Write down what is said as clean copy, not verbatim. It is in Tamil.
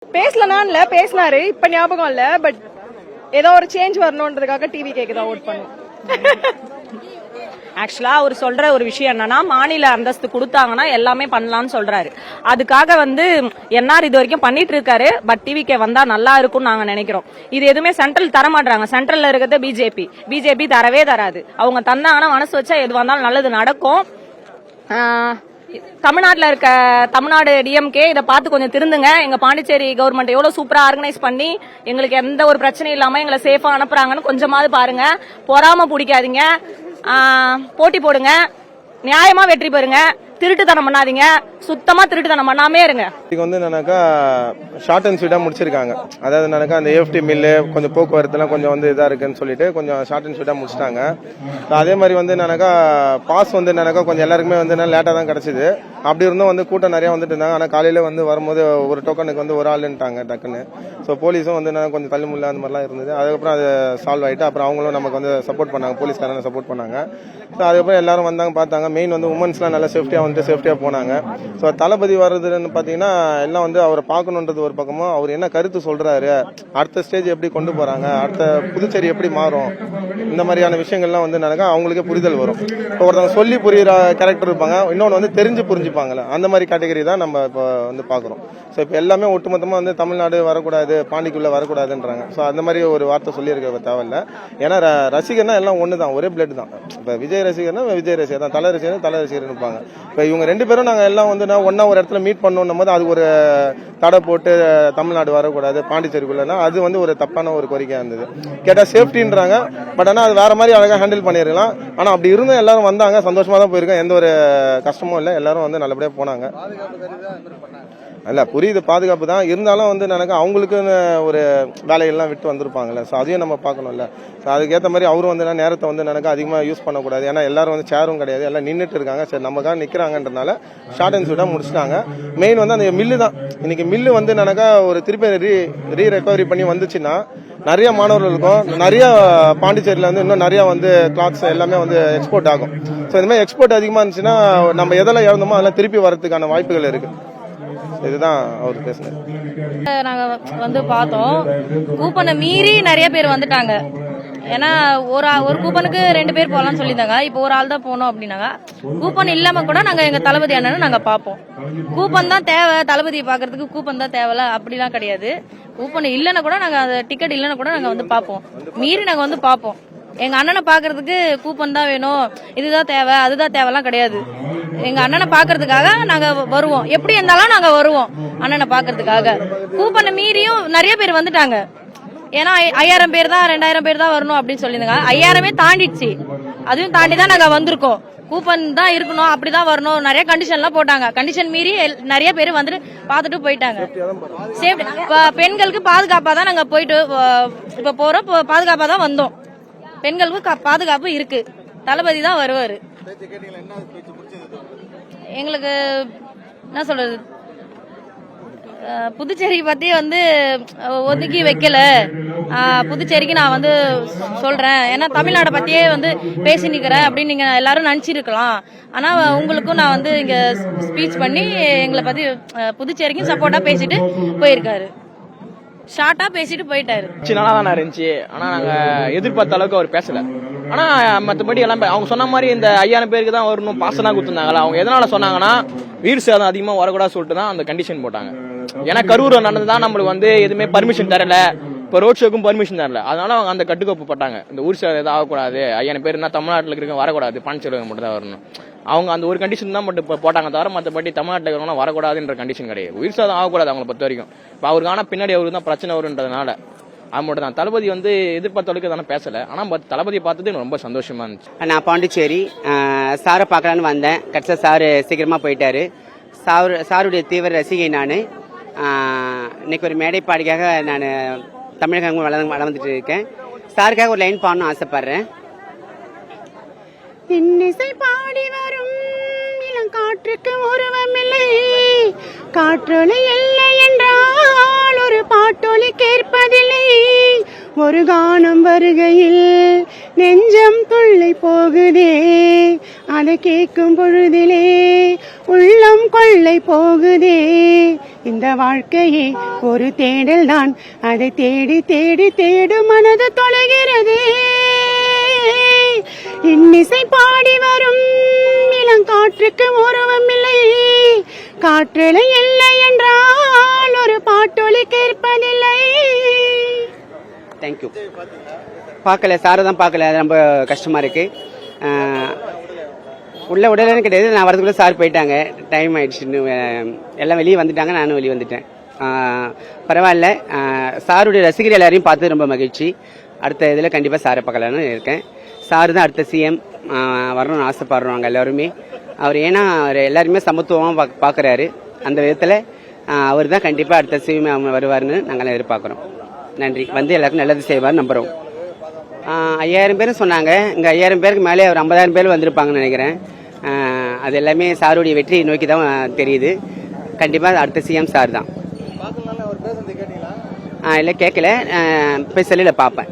பேசலனா இல்ல பேசினாரு, இப்ப ஞாபகம் இல்ல. பட் ஏதோ ஒரு சேஞ்ச் வரணும்ன்றதுக்காக டிவி கேக்கு தான் ஓட் பண்ணும். ஆக்சுவலா அவர் சொல்ற ஒரு விஷயம் என்னன்னா, மாநில அந்தஸ்து கொடுத்தாங்கன்னா எல்லாமே பண்ணலாம்னு சொல்றாரு. அதுக்காக என்ஆர் இது வரைக்கும் பண்ணிட்டு இருக்காரு. பட் டிவிகே வந்தா நல்லா இருக்கும்னு நாங்க நினைக்கிறோம். இது எதுவுமே சென்ட்ரல் தர மாட்டாங்க. சென்ட்ரல்ல இருக்கிறது பிஜேபி தரவே தராது. அவங்க தந்தாங்கன்னா மனசு வச்சா எது வந்தாலும் நல்லது நடக்கும். தமிழ்நாட்டில் இருக்க தமிழ்நாடு டிஎம்கே இதை பார்த்து கொஞ்சம் திருந்துங்க. எங்க பாண்டிச்சேரி கவர்மெண்ட் எவ்வளவு சூப்பரா ஆர்கனைஸ் பண்ணி எங்களுக்கு எந்த ஒரு பிரச்சனையும் இல்லாம எங்களை சேஃபா அனுப்புறாங்கன்னு கொஞ்சமாவது பாருங்க. பொறாம பிடிக்காதீங்க, போட்டி போடுங்க, நியாயமா வெற்றி பெறுங்க, திருட்டுத்தனம் பண்ணாதீங்க, சுத்தமா திருட்டுத்தனம் பண்ணாமே இருங்க. இதுக்கு என்னன்னாக்கா ஷார்ட் அண்ட் ஸ்வீட்டா முடிச்சிருக்காங்க. அதாவது என்னன்னாக்கா அந்த ஏஎஃப்டி மில்லு கொஞ்சம் போக்குவரத்துலாம் கொஞ்சம் இதா இருக்குன்னு சொல்லிட்டு கொஞ்சம் ஷார்ட் அண்ட் ஸ்வீட்டா முடிச்சிட்டாங்க. அதே மாதிரி என்னன்னாக்கா பாஸ் என்னன்னாக்கா கொஞ்சம் எல்லாருக்குமே லேட்டா தான் கிடைச்சது. அப்படி இருந்தும் கூட்டம் நிறைய வந்துட்டு இருந்தாங்க. ஆனா காலையில வரும்போது ஒரு டோக்கனுக்கு ஒரு ஆளுன்ட்டாங்க டக்குன்னு. ஸோ போலீஸும் கொஞ்சம் தள்ளி முள்ள அந்த மாதிரிலாம் இருந்தது. அதுக்கப்புறம் அது சால்வ் ஆயிட்டு அப்புறம் அவங்களும் நமக்கு சப்போர்ட் பண்ணாங்க, போலீஸ்காரங்க சப்போர்ட் பண்ணாங்க. ஸோ அதுக்கப்புறம் எல்லாரும் வந்தாங்க, பார்த்தாங்க. மெயின் உமன்ஸ்லாம் நல்லா சேஃப்டியா போனாங்க. ஸோ தளபதி வர்றதுன்னு பாத்தீங்கன்னா எல்லாம் அவரை பார்க்கணுன்றது ஒரு பக்கமும், அவர் என்ன கருத்து சொல்றாரு, அடுத்த ஸ்டேஜ் எப்படி கொண்டு போறாங்க, அடுத்த புதுச்சேரி எப்படி மாறும், இந்த மாதிரியான விஷயங்கள்லாம் நடக்க அவங்களுக்கே புரிதல் வரும். இப்போ ஒருத்தவங்க சொல்லி புரியுற கேரக்டர் இருப்பாங்க, இன்னொன்று தெரிஞ்சு புரிஞ்சுப்பாங்கல்ல, அந்த மாதிரி கேட்டகரி தான் நம்ம இப்போ பாக்குறோம். ஸோ இப்போ எல்லாமே ஒட்டுமொத்தமா தமிழ்நாடு வரக்கூடாது, பாண்டிக்குள்ள வரக்கூடாதுன்றாங்க. ஸோ அந்த மாதிரி ஒரு வார்த்தை சொல்லியிருக்க தேவையில்ல. ஏன்னா ரசிகர்னா எல்லாம் ஒண்ணுதான், ஒரே பிளட் தான். இப்போ விஜய் ரசிகர்னா விஜய் ரசிகர் தான், தலை ரசிகர் இருப்பாங்க. இப்போ இவங்க ரெண்டு பேரும் நாங்க எல்லாம் ஒன்னா ஒரு இடத்துல மீட் பண்ணணும் போது அது ஒரு தடை போட்டு தமிழ்நாடு வரக்கூடாது பாண்டிச்சேரிக்குள்ள, அது ஒரு தப்பான ஒரு கோரிக்கையா இருந்தது. கேட்டா சேஃப்டின்றாங்க. பட் ஆனா அது வேற மாதிரி அழகா ஹேண்டில் பண்ணிருக்கலாம். ஆனா அப்படி இருந்தும் எல்லாரும் வந்தாங்க, சந்தோஷமா தான் போயிருக்கோம், எந்த ஒரு கஷ்டமும் இல்லை, எல்லாரும் நல்லபடியா போனாங்க. இல்ல புரியுது, பாதுகாப்பு தான் இருந்தாலும் எனக்கு அவங்களுக்கு ஒரு வேலைகள்லாம் விட்டு வந்திருப்பாங்கல்ல. ஸோ அதையும் நம்ம பார்க்கணும்ல. ஸோ அதுக்கேற்ற மாதிரி அவரும் நேரத்தை எனக்கு அதிகமாக யூஸ் பண்ணக்கூடாது. ஏன்னா எல்லாரும் சேரும் கிடையாது, எல்லாம் நின்றுட்டு இருக்காங்க. சரி நமக்காக நிற்கிறாங்கன்றதுனால ஷார்ட் அண்ட் ஸ்வீட்டாக முடிச்சிட்டாங்க. மெயின் அந்த மில்லு தான். இன்னைக்கு மில்லு ஒரு திருப்பி ரெக்கவரி பண்ணி வந்துச்சுன்னா நிறைய மாணவர்களுக்கும் நிறைய பாண்டிச்சேரியில இன்னும் நிறைய கிளாத்ஸ் எல்லாமே எக்ஸ்போர்ட் ஆகும். ஸோ இந்த மாதிரி எக்ஸ்போர்ட் அதிகமாக இருந்துச்சுன்னா நம்ம எதெல்லாம் இழந்தோமோ அதெல்லாம் திருப்பி வரதுக்கான வாய்ப்புகள் இருக்கு. இதுதான் அவர் பேசுனது. நாங்க பார்த்தோம், கூப்பனை மீறி நிறைய பேர் வந்துட்டாங்க. ஏன்னா ஒரு கூப்பனுக்கு 2 பேர் போகலாம்னு சொல்லியிருந்தாங்க. இப்போ ஒரு ஆள் தான் போனோம் அப்படின்னாங்க. கூப்பன் இல்லாம கூட நாங்க எங்க தளபதி அண்ணனை நாங்க பார்ப்போம். கூப்பன் தான் தேவை, தளபதியை பாக்குறதுக்கு கூப்பன் தான் தேவையில்ல அப்படிலாம் கிடையாது. கூப்பன் இல்லைன்னா கூட நாங்க அந்த டிக்கெட் இல்லைன்னா கூட நாங்க பார்ப்போம். மீறி நாங்க பார்ப்போம். எங்க அண்ணனை பாக்குறதுக்கு கூப்பன் தான் வேணும், இதுதான் தேவை, அதுதான் தேவைலாம் கிடையாது. எங்க அண்ணனை பாக்குறதுக்காக நாங்க வருவோம். எப்படி இருந்தாலும் நாங்க வருவோம் அண்ணனை பாக்குறதுக்காக. கூப்பனை மீறியும் நிறைய பேர் வந்துட்டாங்க. ஏன்னா 5000 பேர் தான் 2000 பேர் தான் வரணும் அப்படின்னு சொல்லியிருந்தாங்க. 5000 தாண்டிடுச்சு. அதையும் தாண்டி தான் நாங்க வந்திருக்கோம். கூப்பன் தான் இருக்கணும், அப்படிதான் வரணும், நிறைய கண்டிஷன்லாம் போட்டாங்க. கண்டிஷன் மீறி நிறைய பேர் பார்த்துட்டு போயிட்டாங்க. சேஃப்டி பெண்களுக்கு பாதுகாப்பா தான் நாங்க போயிட்டு இப்ப போறோம், பாதுகாப்பா தான் வந்தோம். பெண்களுக்கு பாதுகாப்பு இருக்கு. தளபதி தான் வருவாரு. எங்களுக்கு என்ன சொல்றது, புதுச்சேரி பத்தி ஒதுக்கி வைக்கல. புதுச்சேரிக்கு நான் சொல்றேன், ஏன்னா தமிழ்நாடு பத்தியே பேசி நிக்கிறேன் அப்படின்னு நீங்க எல்லாரும் நினைச்சிருக்கலாம். ஆனா உங்களுக்கும் நான் இங்க ஸ்பீச் பண்ணி எங்களை பத்தி புதுச்சேரிக்கும் சப்போர்ட்டா பேசிட்டு போயிருக்காரு. ஷார்ட்டா பேசிட்டு போயிட்டாரு. நல்லா தானே இருந்துச்சு. ஆனா நாங்க எதிர்பார்த்த அளவுக்கு அவர் பேசல. ஆனா மற்றபடி எல்லாம் அவங்க சொன்ன மாதிரி இந்த 5000 பேருக்கு தான் வரணும் பாசனா கொடுத்துருந்தாங்களா. அவங்க எதனால சொன்னாங்கன்னா வீடு சேதம் அதிகமா வரக்கூடாது சொல்லிட்டு தான் அந்த கண்டிஷன் போட்டாங்க. ஏன்னா கரூர் நடந்துதான் நம்மளுக்கு எதுவுமே பர்மிஷன் தரல, இப்போ ரோட் ஷோக்கும் பர்மிஷன் தரல. அதனால அவங்க அந்த கட்டுக்கோப்பு போட்டாங்க. இந்த ஊர் சேதம் எதாவது ஆகக்கூடாது, 5000 பேர் என்ன தமிழ்நாட்டில் இருக்க வரக்கூடாது, பாண்டிச்சேரி மட்டும் தான் வரணும். அவங்க அந்த ஒரு கண்டிஷன் தான் மட்டும் போட்டாங்க, தவிர மற்றபடி தமிழ்நாட்டில் இருக்கிறவங்க வரக்கூடாதுன்ற கண்டிஷன் கிடையாது. உயிர் சேதம் ஆகக்கூடாது அவங்களை பொறுத்த வரைக்கும். இப்போ அவருக்கான பின்னாடி அவருக்கு தான் பிரச்சனை வருன்றதுனால அது மட்டும் தான். தளபதி எதிர்பார்த்தவளுக்கு தானே பேசல. ஆனால் தளபதியை பார்த்தது எனக்கு ரொம்ப சந்தோஷமா இருந்துச்சு. நான் பாண்டிச்சேரி சாரை பார்க்கலான்னு வந்தேன். கடைசியா சாரு சீக்கிரமா போயிட்டாரு. சாருடைய தீவிர ரசிகை நான். இன்னைக்கு ஒரு மேடை பாடிக்காக நான் தமிழகம் வளர்ந்துட்டு இருக்கேன். சாருக்காக ஒரு லைன் பாடணும்னு ஆசைப்படுறேன். இன்னிசை பாடி வரும் இளம் காற்றுக்கு உருவமில்லை, காற்றொலி இல்லை என்றால் ஒரு பாட்டொலி கேட்பதில்லை, ஒரு கானம் வருகையில் நெஞ்சம் துள்ளி போகுதே, அதை கேட்கும் பொழுதிலே உள்ளம் கொள்ளை போகுதே. இந்த வாழ்க்கையே ஒரு தேடல் தான், அதை தேடி தேடி தேடும் மனது தொலைகிறதே. இன்னிசை பாடி வரும் இளங்காற்றுக்கு உருவம் இல்லை, காற்றலை இல்லை என்றால் ஒரு பாட்டொலி கேட்பதில்லை. தேங்க்யூ. பார்க்கல, சாரை தான் பார்க்கல, அது ரொம்ப கஷ்டமா இருக்கு. உள்ள உடனே கிடையாது, நான் வரதுக்குள்ள சார் போயிட்டாங்க, டைம் ஆயிடுச்சுன்னு. எல்லாம் வெளியே வந்துட்டாங்க, நானும் வெளியே வந்துட்டேன். பரவாயில்ல, சாருடைய ரசிகர் எல்லாரையும் பார்த்து ரொம்ப மகிழ்ச்சி. அடுத்த இதில் கண்டிப்பாக சாரை பார்க்கலான்னு இருக்கேன். சார் தான் அடுத்த சிஎம் வரணும்னு ஆசைப்படுறோம் நாங்கள் எல்லாருமே. அவர் ஏன்னா அவர் எல்லாருமே சமத்துவமாக பார்க்குறாரு. அந்த விதத்தில் அவர் தான் கண்டிப்பாக அடுத்த சிஎம் வருவார்னு நாங்கள் எதிர்பார்க்குறோம். நன்றி. வந்து எல்லாருக்கும் நல்லது செய்வார் நம்புகிறோம். 5000 பேரும் சொன்னாங்க. இங்கே 5000 பேருக்கு மேலே ஒரு 50,000 பேர் வந்திருப்பாங்கன்னு நினைக்கிறேன். அது எல்லாமே சாருடைய வெற்றியை நோக்கி தான் தெரியுது. கண்டிப்பாக அடுத்த சிஎம் சார் தான். இல்லை கேட்கல, போய் செல்லில் பார்ப்பேன்.